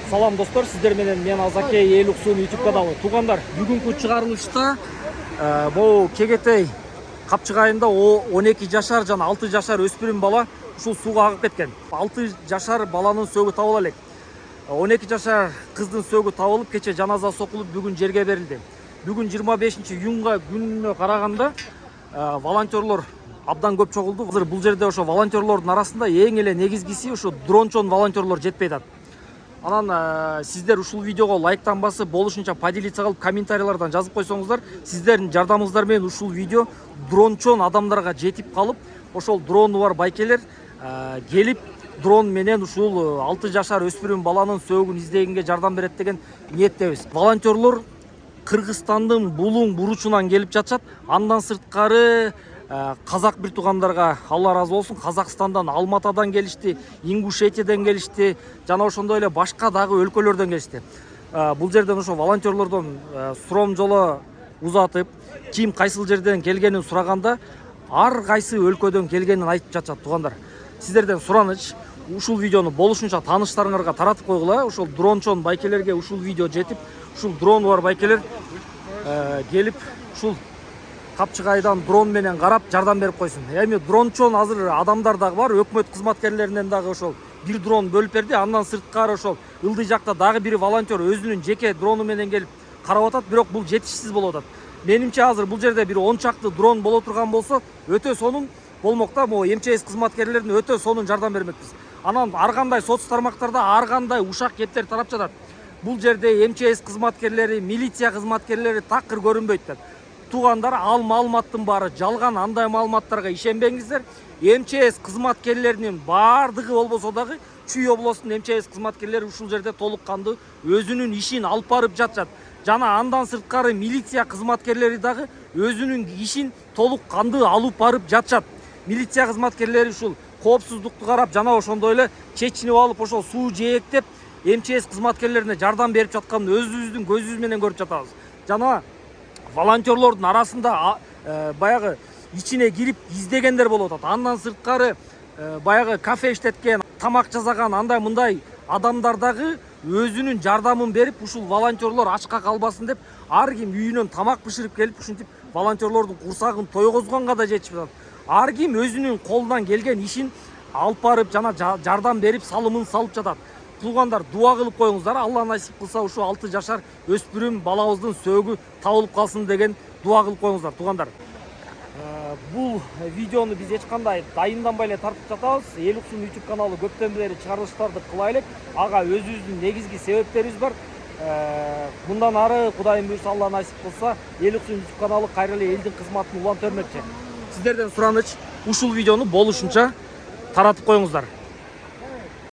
Салам достор, сиздер менен мен Азаке Элуксун YouTube каналы. Туугандар, бүгүнкү чыгарылышта бул Кегетей капчыгайында 12 жашар жана 6 жашар өспүрүм бала ушул сууга агып кеткен. 6 жашар баланын сөөгү табыла элек. 12 жашар кыздын сөөгү табылып, кече жаназа сокулуп, бүгүн жерге берилди. Бүгүн 25-июнга күнүнө караганда волонтерлор абдан көп чогулду. Азыр бул жерде ошо волонтерлордун арасында эң эле негизгиси ошо дрончон волонтерлор жетпей атат. Анан сиздер ушул видеого лайктан басып, болушунча поделиться кылып, комментарийлардан жазып койсоңуздар, сиздердин жардамыңыздар менен ушул видео дрончон адамдарга жетип калып, ошол дрону бар байкелер келип дрон менен ушул 6 жашар өспүрүм баланын сөөгүн издегенге жардам берет деген ниеттебиз. Волонтерлор Кыргызстандын булуң буручунан келип жатышат. Андан сырткары казак бир туугандарга Алла разы болсун, Казакстандан, Алматадан келишти, Ингушетиядан келишти, жана ошондой эле башка дагы өлкөлөрдөн келишти. Бул жерден ошо волонтерлордон суром жолу узатып, ким кайсыл жерден келгенин сураганда, ар кайсы өлкөдөн келгенин айтып жатышат туугандар. Сиздерден сураныч, ушул видеону болушунча тааныштарыңарга таратып койгула. Ошол дрончон байкелерге ушул видео жетип, ушул дрону бар байкелер келип ушул капчыгайдан дрон менен карап жардам берип койсун. Эми дрончон азыр адамдар дагы бар, өкмөт кызматкерлеринен дагы ошол бир дрон бөлүп берди. Андан сырткары ошол ылдый жакта дагы бир волонтер өзүнүн жеке дрону менен келип карап атат, бирок бул жетишсиз болуп атат. Менимче азыр бул жерде бир 10 чакты дрон боло турган болсо, өтө сонун болмок да. Могу МЧС кызматкерлерине өтө сонун жардам бермекпиз. Анан ар кандай соц тармактарда ар кандай ушак кептер тарап жатат. Бул жерде МЧС кызматкерлери, милиция кызматкерлери такыр көрүнбөйт деп. Туугандар, ал маалыматтын баары жалган, андай маалыматтарга ишенбеңиздер. МЧС кызматкерлеринин баардыгы болбосо дагы Чүй областынын МЧС кызматкерлери ушул жерде толук кандуу өзүнүн ишин алып барып жатышат. Жана андан сырткары милиция кызматкерлери дагы өзүнүн ишин толук кандуу алып барып жатышат. Милиция кызматкерлери ушул коопсуздукту карап, жана ошондой эле чечинип алып, ошол суу жээктеп МЧС кызматкерлерине жардам берип жатканын өзүбүздүн көзүбүз менен көрүп жатабыз. Жана волонтерлордун арасында баягы ичине кирип издегендер болуп атат. Андан сырткары баягы кафе иштеткен, тамак жасаган андай мындай адамдар дагы өзүнүн жардамын берип, ушул волонтерлор ачка калбасын деп, ар ким үйүнөн тамак бышырып келип, ушинтип волонтерлордун курсагын тойгозгонго да жетишип атат. Ар ким өзүнүн колунан келген ишин алып барып, жана жардам берип, салымын салып жатат. Туугандар, дуа кылып коюңуздар, Алла насип кылса ушу 6 жашар өспүрүм балабыздын сөөгү табылып калсын деген дуа кылып коюңуздар туугандар. Бул видеону биз эч кандай дайынданбай эле тартып жатабыз. Элуксун YouTube каналы көптөн бери чыгарылыштарды кыла элек. Ага өзүбүздүн негизги себептерибиз бар. Мындан ары Кудайым буйрса, Алла насип кылса, Элуксун YouTube каналы кайра эле элдин кызматын уланта бермекчи. Сиздерден сураныч, ушул видеону болушунча таратып коюңуздар.